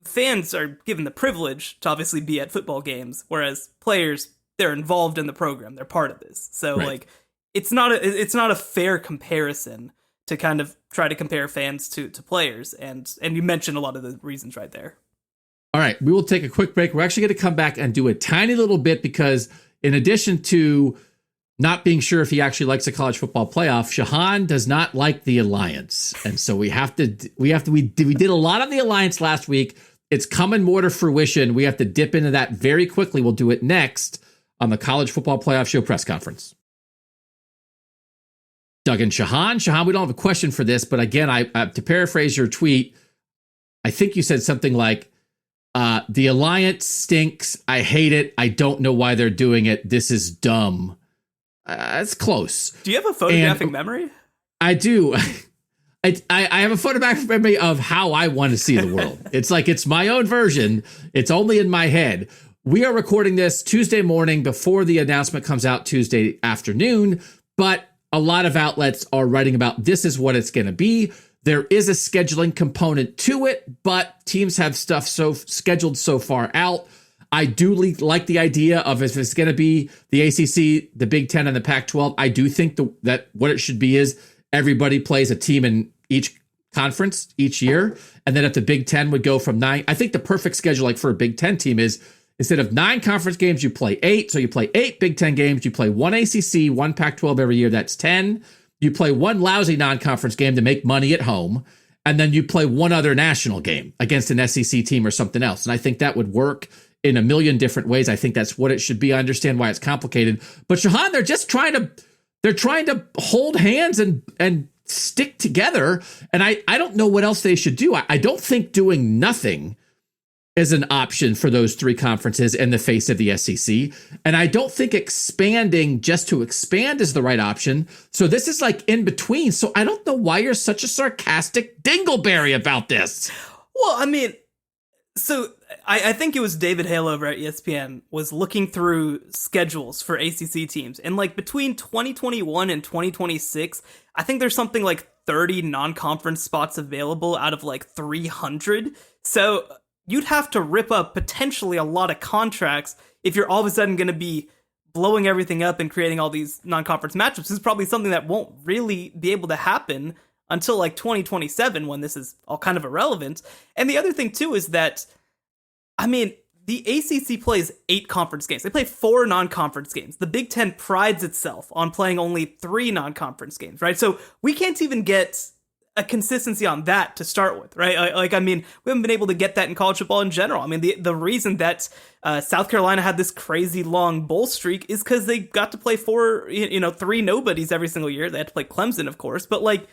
fans are given the privilege to obviously be at football games, whereas players, they're involved in the program, they're part of this. So like it's not a fair comparison to kind of try to compare fans to players. And you mentioned a lot of the reasons right there. All right, we will take a quick break. We're actually going to come back and do a tiny little bit because in addition to not being sure if he actually likes the college football playoff, Shehan does not like the alliance. And so we did a lot of the alliance last week. It's coming more to fruition. We have to dip into that very quickly. We'll do it next on the College Football Playoff Show press conference. Doug and Shehan, we don't have a question for this, but again, I to paraphrase your tweet, I think you said something like, the alliance stinks. I hate it. I don't know why they're doing it. This is dumb. That's close. Do you have a photographic memory? I do. I have a photographic memory of how I want to see the world. It's like it's my own version. It's only in my head. We are recording this Tuesday morning before the announcement comes out Tuesday afternoon, but a lot of outlets are writing about this is what it's going to be. There is a scheduling component to it, but teams have stuff so scheduled so far out. I do like the idea of if it's going to be the ACC, the Big Ten, and the Pac-12. I do think that what it should be is everybody plays a team in each conference each year. And then if the Big Ten would go from 9, I think the perfect schedule like for a Big Ten team is instead of 9 conference games, you play 8. So you play 8 Big Ten games. You play 1 ACC, 1 Pac-12 every year. That's 10. You play 1 lousy non-conference game to make money at home. And then you play 1 other national game against an SEC team or something else. And I think that would work in a million different ways. I think that's what it should be. I understand why it's complicated. But Shehan, they're just trying to hold hands and stick together. And I don't know what else they should do. I don't think doing nothing is an option for those 3 conferences in the face of the SEC. And I don't think expanding just to expand is the right option. So this is like in between. So I don't know why you're such a sarcastic dingleberry about this. Well, I mean, so I think it was David Hale over at ESPN was looking through schedules for ACC teams. And like between 2021 and 2026, I think there's something like 30 non-conference spots available out of like 300. So you'd have to rip up potentially a lot of contracts if you're all of a sudden going to be blowing everything up and creating all these non-conference matchups. This is probably something that won't really be able to happen until like 2027 when this is all kind of irrelevant. And the other thing too is that, I mean, the ACC plays 8 conference games. They play 4 non-conference games. The Big Ten prides itself on playing only 3 non-conference games, right? So we can't even get a consistency on that to start with, right? Like, I mean, we haven't been able to get that in college football in general. I mean, the reason that South Carolina had this crazy long bowl streak is because they got to play 3 nobodies every single year. They had to play Clemson, of course, but like,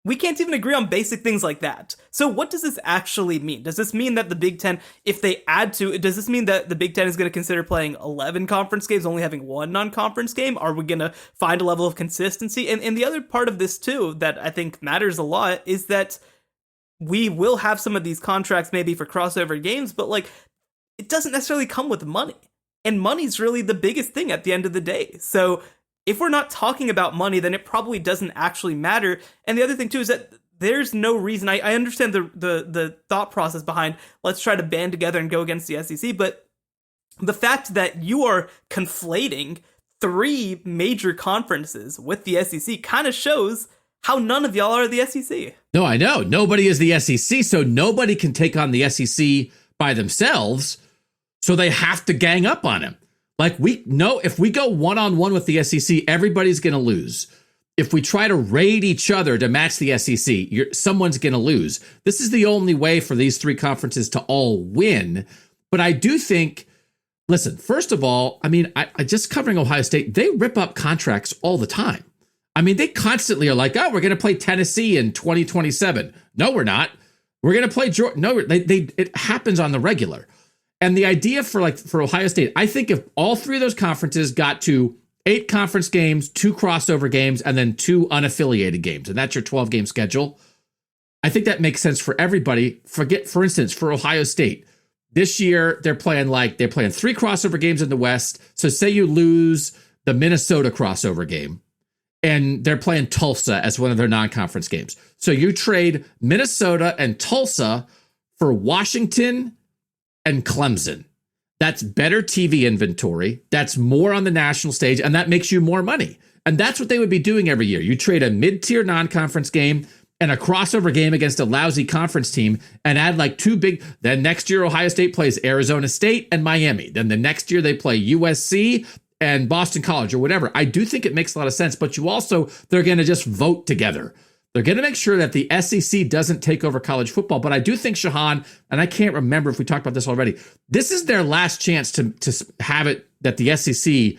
we can't even agree on basic things like that. So what does this actually mean? Does this mean that the Big Ten, if they add to, does this mean that the Big Ten is going to consider playing 11 conference games, only having 1 non-conference game? Are we going to find a level of consistency? And the other part of this too, that I think matters a lot, is that we will have some of these contracts maybe for crossover games, but like, it doesn't necessarily come with money. And money's really the biggest thing at the end of the day. So if we're not talking about money, then it probably doesn't actually matter. And the other thing too is that there's no reason. I understand the thought process behind let's try to band together and go against the SEC, but the fact that you are conflating 3 major conferences with the SEC kind of shows how none of y'all are the SEC. No, I know. Nobody is the SEC, so nobody can take on the SEC by themselves. So they have to gang up on him. Like, we know if we go one-on-one with the SEC, everybody's going to lose. If we try to raid each other to match the SEC, someone's going to lose. This is the only way for these 3 conferences to all win. But I do think, listen, first of all, I mean, I just covering Ohio State, they rip up contracts all the time. I mean, they constantly are like, oh, we're going to play Tennessee in 2027. No, we're not. We're going to play Georgia. No, it happens on the regular. And the idea for Ohio State, I think if all 3 of those conferences got to 8 conference games, 2 crossover games, and then 2 unaffiliated games, and that's your 12-game schedule, I think that makes sense for everybody. For instance, for Ohio State, this year they're playing 3 crossover games in the West. So say you lose the Minnesota crossover game, and they're playing Tulsa as one of their non-conference games. So you trade Minnesota and Tulsa for Washington and Clemson. That's better TV inventory. That's more on the national stage, and that makes you more money. And that's what they would be doing every year. You trade a mid-tier non-conference game and a crossover game against a lousy conference team and add like 2 big. Then next year, Ohio State plays Arizona State and Miami. Then the next year, they play USC and Boston College or whatever. I do think it makes a lot of sense, but they're going to just vote together. They're going to make sure that the SEC doesn't take over college football. But I do think, Shehan, and I can't remember if we talked about this already, this is their last chance to have it that the SEC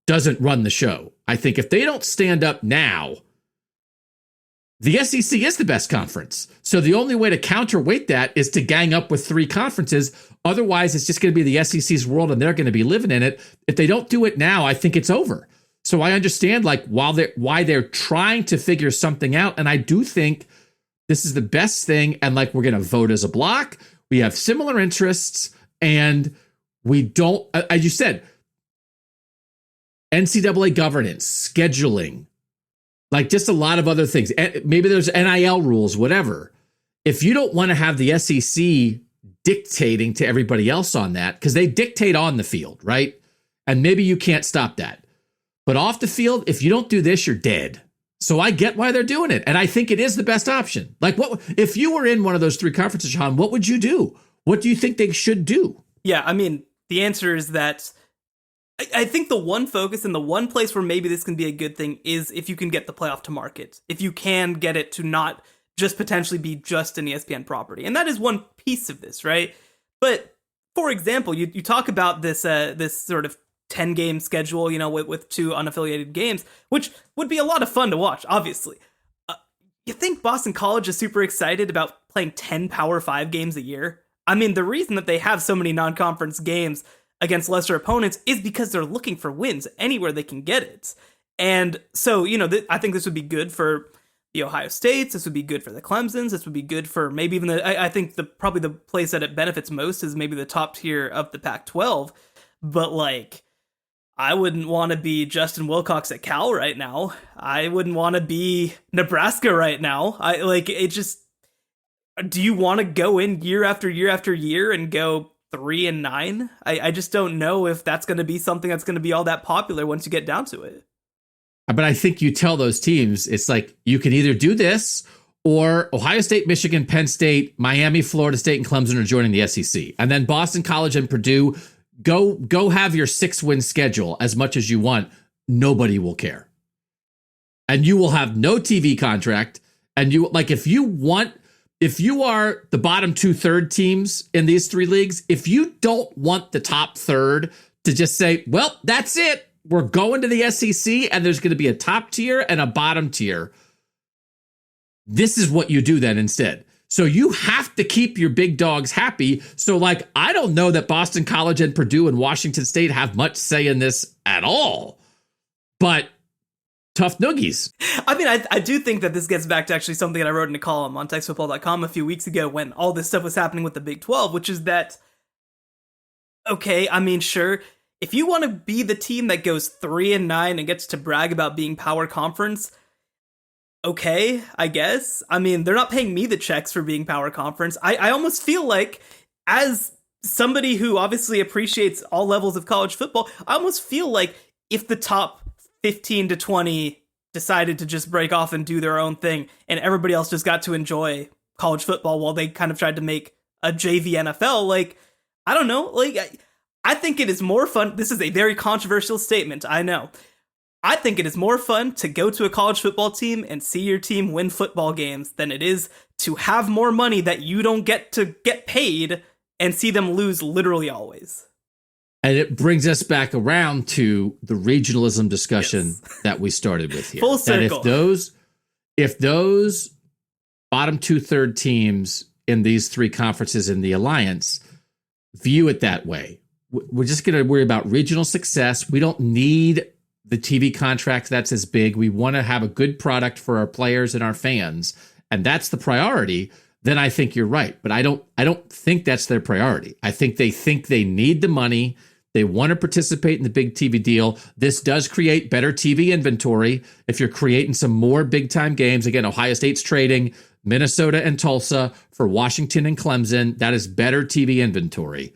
doesn't run the show. I think if they don't stand up now, the SEC is the best conference. So the only way to counterweight that is to gang up with 3 conferences. Otherwise, it's just going to be the SEC's world and they're going to be living in it. If they don't do it now, I think it's over. So I understand why they're trying to figure something out. And I do think this is the best thing. And we're going to vote as a block. We have similar interests and we don't, as you said, NCAA governance, scheduling, just a lot of other things. Maybe there's NIL rules, whatever. If you don't want to have the SEC dictating to everybody else on that, because they dictate on the field, right? And maybe you can't stop that. But off the field, if you don't do this, you're dead. So I get why they're doing it. And I think it is the best option. What if you were in one of those 3 conferences, Sean, what would you do? What do you think they should do? Yeah, I mean, the answer is that I think the one focus and the one place where maybe this can be a good thing is if you can get the playoff to market. If you can get it to not just potentially be just an ESPN property. And that is one piece of this, right? But for example, you talk about this sort of 10-game schedule, with 2 unaffiliated games, which would be a lot of fun to watch, obviously. You think Boston College is super excited about playing 10 Power 5 games a year? I mean, the reason that they have so many non-conference games against lesser opponents is because they're looking for wins anywhere they can get it. And so, I think this would be good for the Ohio States. This would be good for the Clemsons. This would be good for maybe even I think probably the place that it benefits most is maybe the top tier of the Pac-12. But I wouldn't want to be Justin Wilcox at Cal right now. I wouldn't want to be Nebraska right now. Do you want to go in year after year after year and go 3-9? I just don't know if that's going to be something that's going to be all that popular once you get down to it. But I think you tell those teams, it's you can either do this or Ohio State, Michigan, Penn State, Miami, Florida State, and Clemson are joining the SEC. And then Boston College and Purdue, go have your 6-win schedule as much as you want. Nobody will care. And you will have no TV contract. And if you are the bottom 2/3 teams in these 3 leagues, if you don't want the top third to just say, well, that's it, we're going to the SEC and there's going to be a top tier and a bottom tier, this is what you do then instead. So you have to keep your big dogs happy. So I don't know that Boston College and Purdue and Washington State have much say in this at all, but tough noogies. I mean, I do think that this gets back to actually something that I wrote in a column on TexasFootball.com a few weeks ago when all this stuff was happening with the Big 12, which is that, okay, I mean, sure, if you want to be the team that goes 3-9 and gets to brag about being power conference, okay, I guess. I mean, they're not paying me the checks for being power conference. I almost feel like, as somebody who obviously appreciates all levels of college football, I almost feel like if the top 15 to 20 decided to just break off and do their own thing, and everybody else just got to enjoy college football while they kind of tried to make a JV NFL, I don't know, I think it is more fun. This is a very controversial statement, I know. I think it is more fun to go to a college football team and see your team win football games than it is to have more money that you don't get to get paid and see them lose literally always. And it brings us back around to the regionalism discussion that we started with here. Full circle. That if those bottom 2/3 teams in these 3 conferences in the alliance view it that way, we're just going to worry about regional success. We don't need the TV contract that's as big. We want to have a good product for our players and our fans. and that's the priority, then I think you're right. But I don't think that's their priority. I think they need the money. They want to participate in the big TV deal. This does create better TV inventory if you're creating some more big time games. Again, Ohio State's trading Minnesota and Tulsa for Washington and Clemson. That is better TV inventory.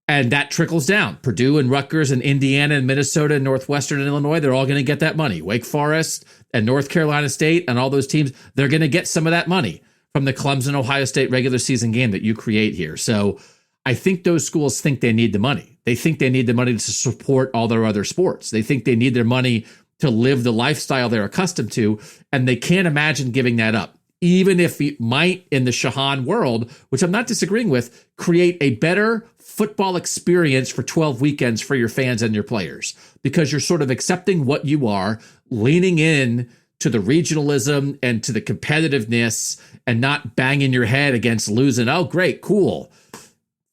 And that trickles down. Purdue and Rutgers and Indiana and Minnesota and Northwestern and Illinois, they're all going to get that money. Wake Forest and North Carolina State and all those teams, they're going to get some of that money from the Clemson Ohio State regular season game that you create here. So I think those schools think they need the money. They think they need the money to support all their other sports. They think they need their money to live the lifestyle they're accustomed to, and they can't imagine giving that up. Even if it might, in the Shehan world, which I'm not disagreeing with, create a better football experience for 12 weekends for your fans and your players, because you're sort of accepting what you are, leaning in to the regionalism and to the competitiveness and not banging your head against losing. Oh, great, cool.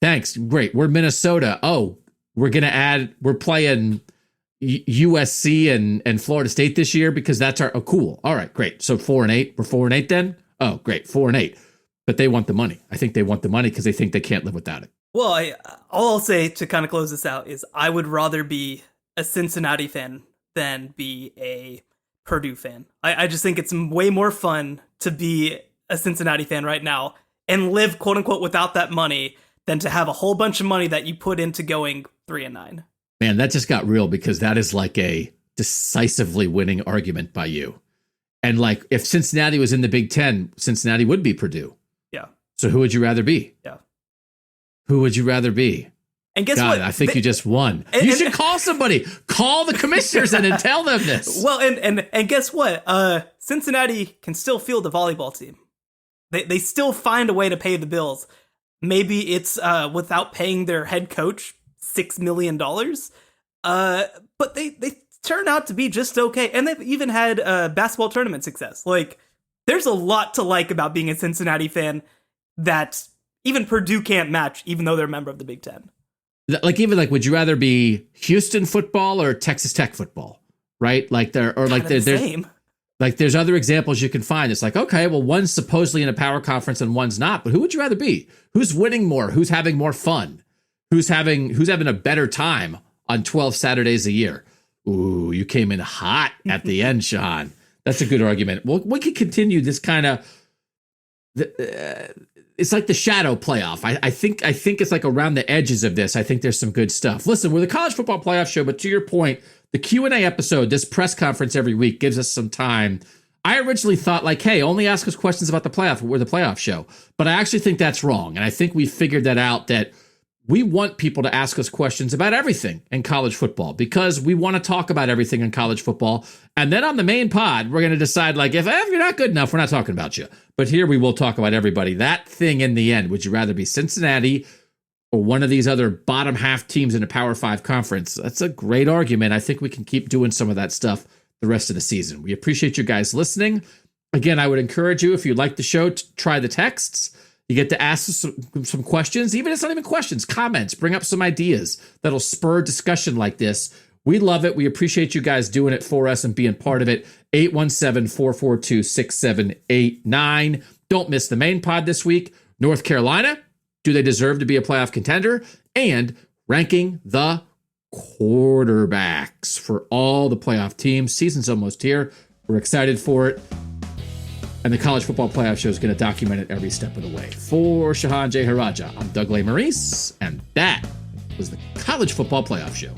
Thanks. Great. We're Minnesota. Oh, we're playing USC and Florida State this year because that's our, oh, cool. All right, great. So 4-8, we're 4-8 then? Oh, great. 4-8. But they want the money. I think they want the money because they think they can't live without it. Well, all I'll say to kind of close this out is I would rather be a Cincinnati fan than be a Purdue fan. I just think it's way more fun to be a Cincinnati fan right now and live, quote unquote, without that money than to have a whole bunch of money that you put into going 3-9. Man, that just got real, because that is like a decisively winning argument by you. And like, if Cincinnati was in the Big Ten, Cincinnati would be Purdue. Yeah. So who would you rather be? Yeah. Who would you rather be? And guess God, what? I think you just won. You should call somebody. Call the commissioners and tell them this. Well, and guess what? Cincinnati can still field a volleyball team. They still find a way to pay the bills. Maybe it's without paying their head coach $6 million. But they turn out to be just okay. And they've even had basketball tournament success. Like, there's a lot to like about being a Cincinnati fan that even Purdue can't match, even though they're a member of the Big Ten. Like, even like, would you rather be Houston football or Texas Tech football? Right? Like, there's same. Like, there's other examples you can find. It's like, okay, well, one's supposedly in a power conference and one's not. But who would you rather be? Who's winning more? Who's having more fun? Who's having a better time on 12 Saturdays a year? Ooh, you came in hot at the end, Shehan. That's a good argument. Well, we could continue this kind of. It's like the shadow playoff. I think it's like around the edges of this. I think there's some good stuff. Listen, we're the college football playoff show, but to your point, the Q&A episode, this press conference every week, gives us some time. I originally thought, like, hey, only ask us questions about the playoff. We're the playoff show. But I actually think that's wrong. And I think we figured that out, that we want people to ask us questions about everything in college football, because we want to talk about everything in college football. And then on the main pod, we're going to decide, like, if you're not good enough, we're not talking about you. But here we will talk about everybody. That thing in the end, would you rather be Cincinnati or one of these other bottom half teams in a Power 5 conference? That's a great argument. I think we can keep doing some of that stuff the rest of the season. We appreciate you guys listening. Again, I would encourage you, if you like the show, to try the texts. You get to ask some questions, even if it's not even questions, comments, bring up some ideas that'll spur discussion like this. We love it. We appreciate you guys doing it for us and being part of it. 817-442-6789. Don't miss the main pod this week. North Carolina, do they deserve to be a playoff contender? And ranking the quarterbacks for all the playoff teams. Season's almost here. We're excited for it. And the College Football Playoff Show is going to document it every step of the way. For Shehan Jeyarajah, I'm Doug Lesmerises, and that was the College Football Playoff Show.